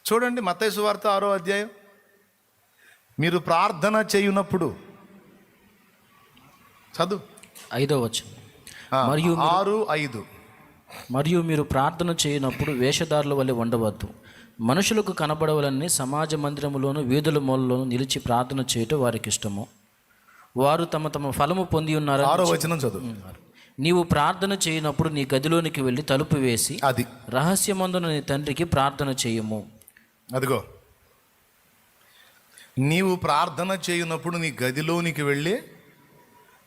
చూడండి మత్తయి సువార్త 6వ అధ్యాయం. మీరు ప్రార్థన చేయునప్పుడు చదువు 5వ వచనం. మరియు 6:5. మరియు మీరు ప్రార్థన చేయనప్పుడు వేషధారుల వలె ఉండవద్దు, మనుషులకు కనబడవలని సమాజ మందిరములోను వీధుల మూలలోను నిలిచి ప్రార్థన చేయటం వారికి ఇష్టము. వారు తమ తమ ఫలము పొంది ఉన్నారు. 6వ వచనం చదువు. నీవు ప్రార్థన చేయనప్పుడు నీ గదిలోనికి వెళ్ళి తలుపు వేసి అది రహస్యమందున నీ తండ్రికి ప్రార్థన చేయము. అదిగో, నీవు ప్రార్థన చేయునప్పుడు నీ గదిలోనికి వెళ్ళి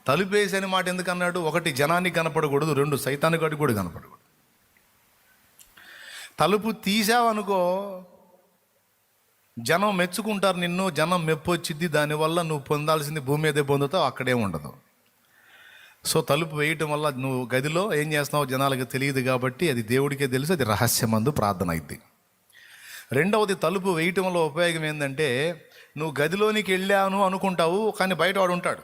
తలుపేసి అనే మాట ఎందుకు అన్నాడు? 1, జనానికి కనపడకూడదు, 2, సైతానికి గడికి కూడా కనపడకూడదు. తలుపు తీసావనుకో జనం మెచ్చుకుంటారు నిన్ను, జనం మెప్పు వచ్చింది, దానివల్ల నువ్వు పొందాల్సింది భూమి మీదే పొందుతావు, అక్కడే ఉండదు. సో తలుపు వేయటం వల్ల నువ్వు గదిలో ఏం చేస్తున్నావు జనాలకు తెలియదు కాబట్టి అది దేవుడికే తెలుసు, అది రహస్యమందు ప్రార్థన అయింది. రెండవది, తలుపు వేయటం వల్ల ఉపయోగం ఏంటంటే నువ్వు గదిలోనికి వెళ్ళాను అనుకుంటావు, కానీ బయట వాడు ఉంటాడు.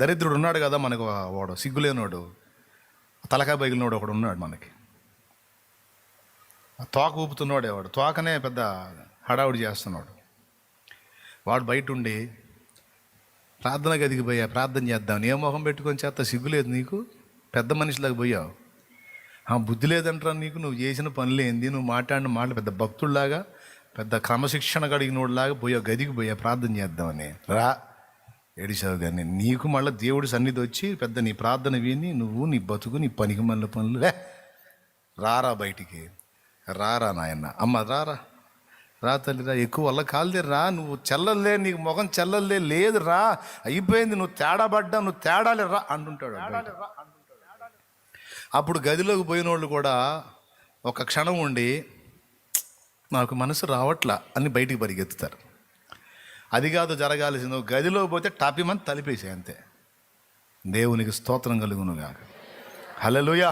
దరిద్రుడు ఉన్నాడు కదా మనకు, వాడు సిగ్గులేనోడు, తలకాయ బగిలినోడు ఒకడు ఉన్నాడు మనకి. తోక ఊపుతున్నాడే వాడు, తోకనే పెద్ద హడావుడి చేస్తున్నాడు. వాడు బయట ఉండి ప్రార్థన గదికి పోయా, ప్రార్థన చేద్దాం, ఏ మొహం పెట్టుకొని చేస్తా, సిగ్గులేదు నీకు, పెద్ద మనిషిలాగా పోయావు, బుద్ధి లేదంటారా నీకు, నువ్వు చేసిన పనులు ఏంది, నువ్వు మాట్లాడిన మాటలు పెద్ద భక్తుల్లాగా పెద్ద క్రమశిక్షణ కలిగినోడిలాగా పోయావు, గదికి పోయా ప్రార్థన చేద్దామని. రా ఏడిసావు కానీ నీకు మళ్ళీ దేవుడి సన్నిధి వచ్చి పెద్ద నీ ప్రార్థన విని నువ్వు నీ బతుకు నీ పనికి మళ్ళీ పనులు రారా బయటికి, రారా నాయన్న, అమ్మ రారా, రా తల్లిరా, ఎక్కువ వల్ల కాలుదే రా, నువ్వు చెల్లలే, నీకు ముఖం చెల్లలే, లేదు రా, అయిపోయింది, నువ్వు తేడా పడ్డా, నువ్వు తేడాలే రా అంటుంటాడు. అప్పుడు గదిలోకి పోయిన వాళ్ళు కూడా ఒక క్షణం ఉండి నాకు మనసు రావట్లా అని బయటికి పరిగెత్తుతారు. అది కాదు జరగాల్సింది, గదిలోకి పోతే టాపిమని తలిపేసే అంతే. దేవునికి స్తోత్రం కలుగునుగాక. హల్లెలూయా.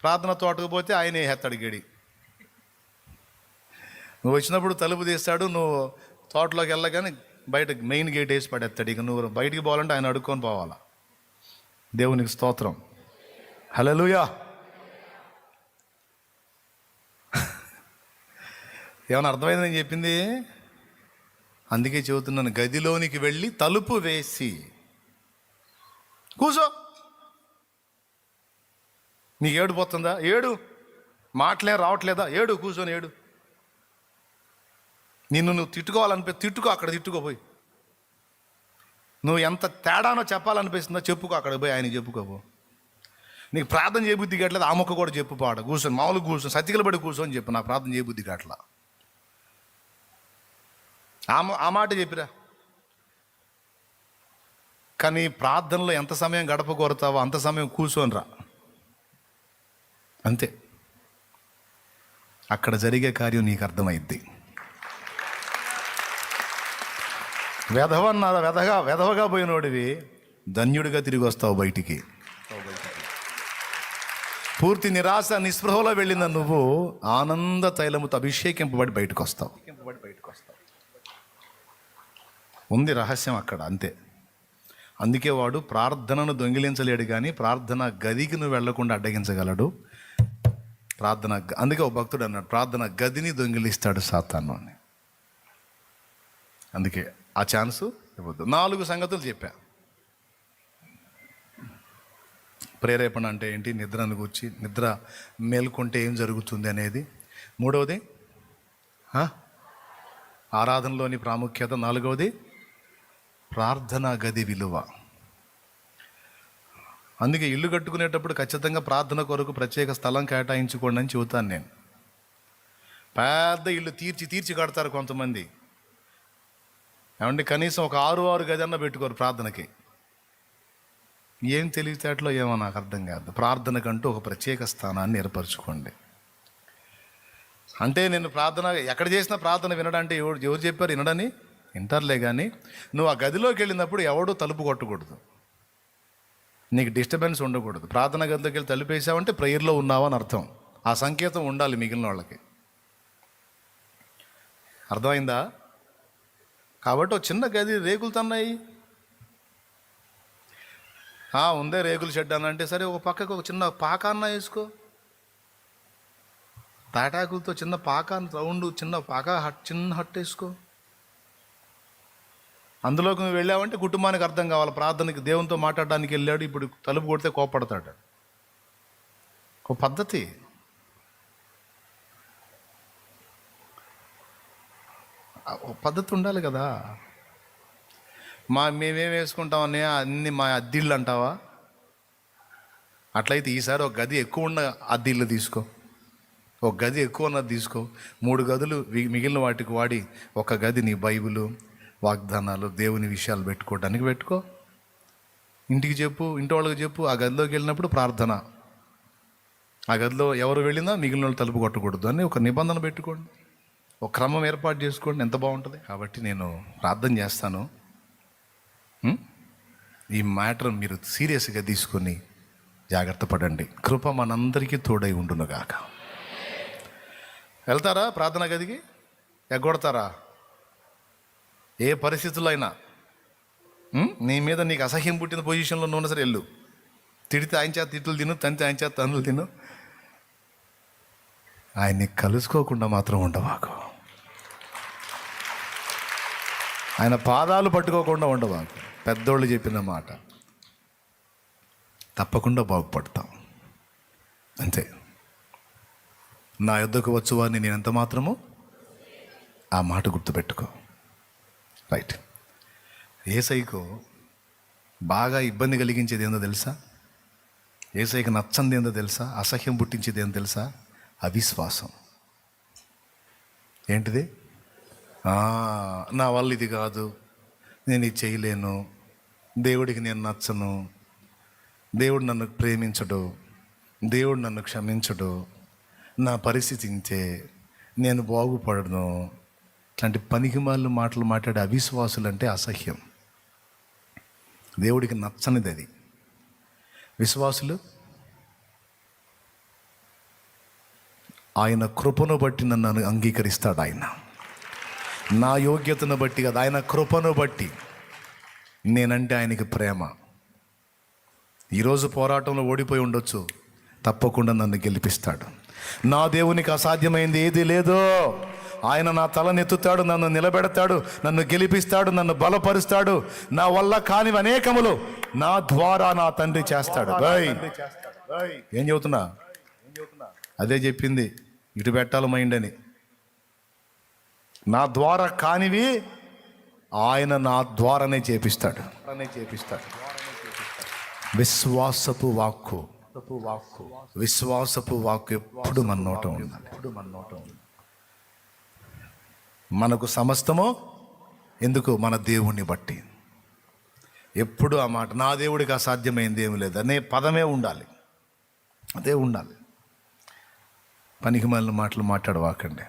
ప్రార్థన తోటకు పోతే ఆయనే హెత్తడి గడి. నువ్వు వచ్చినప్పుడు తలుపు తీస్తాడు, నువ్వు తోటలోకి వెళ్ళగానే బయట మెయిన్ గేట్ వేసి పడేస్తాడు. ఇక నువ్వు బయటికి పోవాలంటే ఆయన అడుక్కొని పోవాలా. దేవునికి స్తోత్రం. హల్లెలూయా. ఏమైనా అర్థమైంది నేను చెప్పింది? అందుకే చెబుతున్నాను, గదిలోనికి వెళ్ళి తలుపు వేసి కూసో. నీకు ఏడు పోతుందా? ఏడు. మాటలే రావట్లేదా? ఏడు, కూర్చొని ఏడు. నిన్ను నువ్వు తిట్టుకో, అక్కడ తిట్టుకోపోయి. నువ్వు ఎంత తేడానో చెప్పాలనిపిస్తుందో చెప్పుకో, అక్కడికి పోయి ఆయన చెప్పుకోపో. నీకు ప్రార్థన చేయబుద్ధి కావట్లేదు, ఆ మొక్క కూడా చెప్పు, పాడ కూర్చొని మామూలు కూర్చొని సతికిల పడి కూర్చొని చెప్పు, నా ప్రార్థన చేయబుద్ధి కావట్లా, ఆ మాట చెప్పిరా. కానీ ప్రార్థనలో ఎంత సమయం గడప కోరుతావో అంత సమయం కూర్చొని రా, అంతే. అక్కడ జరిగే కార్యం నీకు అర్థమైద్ది. వెధవగా పోయినోడివి ధన్యుడిగా తిరిగి వస్తావు బయటికి. పూర్తి నిరాశ నిస్పృహలో వెళ్ళిన నువ్వు ఆనంద తైలముతో అభిషేకింపబడి బయటకు వస్తావు. ఉంది రహస్యం అక్కడ, అంతే. అందుకే వాడు ప్రార్థనను దొంగిలించలేడు, కానీ ప్రార్థన గదికి నువ్వు వెళ్లకుండా అడ్డగించగలడు. అందుకే ఒక భక్తుడు అన్నాడు, ప్రార్థన గదిని దొంగిలిస్తాడు సాతాను అని. అందుకే ఆ ఛాన్సు ఇవ్వద్దు. 4 సంగతులు చెప్పా. ప్రేరేపణ అంటే ఏంటి, నిద్రను గూర్చి, నిద్ర మేల్కొంటే ఏం జరుగుతుంది అనేది. 3వది ఆరాధనలోని ప్రాముఖ్యత. 4వది ప్రార్థనా గది విలువ. అందుకే ఇల్లు కట్టుకునేటప్పుడు ఖచ్చితంగా ప్రార్థన కొరకు ప్రత్యేక స్థలం కేటాయించుకోండి అని చెబుతాను నేను. పెద్ద ఇల్లు తీర్చి కడతారు కొంతమంది, ఏమంటే కనీసం ఒక 6 గది అన్న పెట్టుకోరు ప్రార్థనకి. ఏం తెలివితేటలో ఏమో నాకు అర్థం కాదు. ప్రార్థనకంటూ ఒక ప్రత్యేక స్థానాన్ని ఏర్పరచుకోండి. అంటే నేను ప్రార్థన ఎక్కడ చేసినా ప్రార్థన వినడంటే ఎవరు చెప్పారు వినడని? వింటారులే, కానీ నువ్వు ఆ గదిలోకి వెళ్ళినప్పుడు ఎవడూ తలుపు కొట్టకూడదు, నీకు డిస్టర్బెన్స్ ఉండకూడదు. ప్రార్థన గదిలోకి వెళ్ళి తలుపు వేసావంటే ప్రేయర్లో ఉన్నావని అర్థం. ఆ సంకేతం ఉండాలి మిగిలిన వాళ్ళకి. అర్థమైందా? కాబట్టి ఒక చిన్న గది, రేకులు తన్నాయి, ఉందే రేకుల షెడ్ అని అంటే సరే, ఒక పక్కకు ఒక చిన్న పాక అన్న వేసుకో, తాటాకులతో చిన్న పాక రౌండ్ చిన్న పాక చిన్న హట్ వేసుకో. అందులోకి నువ్వు వెళ్ళావంటే కుటుంబానికి అర్థం కావాలి. ప్రార్థనకి దేవునితో మాట్లాడడానికి వెళ్ళాడు, ఇప్పుడు తలుపు కొడితే కోపడతాడు. ఒక పద్ధతి. ఒక పద్ధతి ఉండాలి కదా. మేమేం వేసుకుంటామని అన్ని మా అద్దిళ్ళు అంటావా? అట్లయితే ఈసారి ఒక గది ఎక్కువ ఉన్న అద్దిళ్ళు తీసుకో, ఒక గది ఎక్కువ ఉన్నది తీసుకో. 3 గదులు మిగిలిన వాటికి వాడి ఒక గది నీ బైబిలు, వాగ్దానాలు, దేవుని విషయాలు పెట్టుకోవడానికి పెట్టుకో. ఇంటికి చెప్పు, ఇంటి వాళ్ళకి చెప్పు. ఆ గదిలోకి వెళ్ళినప్పుడు ప్రార్థన, ఆ గదిలో ఎవరు వెళ్ళినా మిగిలిన వాళ్ళు తలుపు కొట్టకూడదు అని ఒక నిబంధన పెట్టుకోండి, ఒక క్రమం ఏర్పాటు చేసుకోండి. ఎంత బాగుంటుంది. కాబట్టి నేను ప్రార్థన చేస్తాను. ఈ మ్యాటర్ మీరు సీరియస్గా తీసుకొని జాగ్రత్త పడండి. కృప మనందరికీ తోడై ఉండునుగాక. వెళ్తారా ప్రార్థన గదికి? ఎగ్గొడతారా? ఏ పరిస్థితుల్లో అయినా నీ మీద నీకు అసహ్యం పుట్టిన పొజిషన్లో నువ్వు సరే వెళ్ళు. తిడితే ఆయన చేత తిట్లు తిను, తంతే ఆయన చేత తన్నులు తిను. ఆయన్ని కలుసుకోకుండా మాత్రం ఉండవాకు. ఆయన పాదాలు పట్టుకోకుండా ఉండవాకు. పెద్దోళ్ళు చెప్పిన మాట తప్పకుండా బాగుపడతాం. అంతే. నా యొద్దకు వచ్చువాన్ని నేను ఎంత మాత్రము, ఆ మాట గుర్తుపెట్టుకో. రైట్. యేసయ్యకు బాగా ఇబ్బంది కలిగించేది ఏందో తెలుసా? యేసయ్యకు నచ్చంది ఏందో తెలుసా? అసహ్యం పుట్టించేది ఏందో తెలుసా? అవిశ్వాసం. ఏంటిది? నా వల్ల ఇది కాదు, నేను ఇది చేయలేను, దేవుడికి నేను నచ్చను, దేవుడు నన్ను ప్రేమించడు, దేవుడు నన్ను క్షమించడు, నా పరిస్థితి ఇంతే, నేను బాగుపడను. ఇట్లాంటి పనికిమాలిన మాటలు మాట్లాడే అవిశ్వాసులు అంటే అసహ్యం. దేవుడికి నచ్చనిది అది. విశ్వాసులు ఆయన కృపను బట్టి నన్ను అంగీకరిస్తాడు. ఆయన నా యోగ్యతను బట్టి కదా, ఆయన కృపను బట్టి నేనంటే ఆయనకి ప్రేమ. ఈరోజు పోరాటంలో ఓడిపోయి ఉండొచ్చు, తప్పకుండా నన్ను గెలిపిస్తాడు. నా దేవునికి అసాధ్యమైంది ఏది లేదో. ఆయన నా తలనెత్తుతాడు, నన్ను నిలబెడతాడు, నన్ను గెలిపిస్తాడు, నన్ను బలపరుస్తాడు. నా వల్ల కానివి అనేకములు నా ద్వారా నా తండ్రి చేస్తాడు. ఏం చెబుతున్నా? అదే చెప్పింది, ఇటు పెట్టాలి మైండ్ అని. నా ద్వారా కానివి ఆయన నా ద్వారానే చేపిస్తాడు. విశ్వాసపు వాక్కు, విశ్వాసపు వాక్కు ఎప్పుడు మన నోట ఉంది. మనకు సమస్తము ఎందుకు? మన దేవుణ్ణి బట్టి. ఎప్పుడు ఆ మాట, నా దేవుడికి అసాధ్యమైంది ఏమి లేదు అనే పదమే ఉండాలి, అదే ఉండాలి. పనికి మాలిన మాటలు మాట్లాడవాకండి.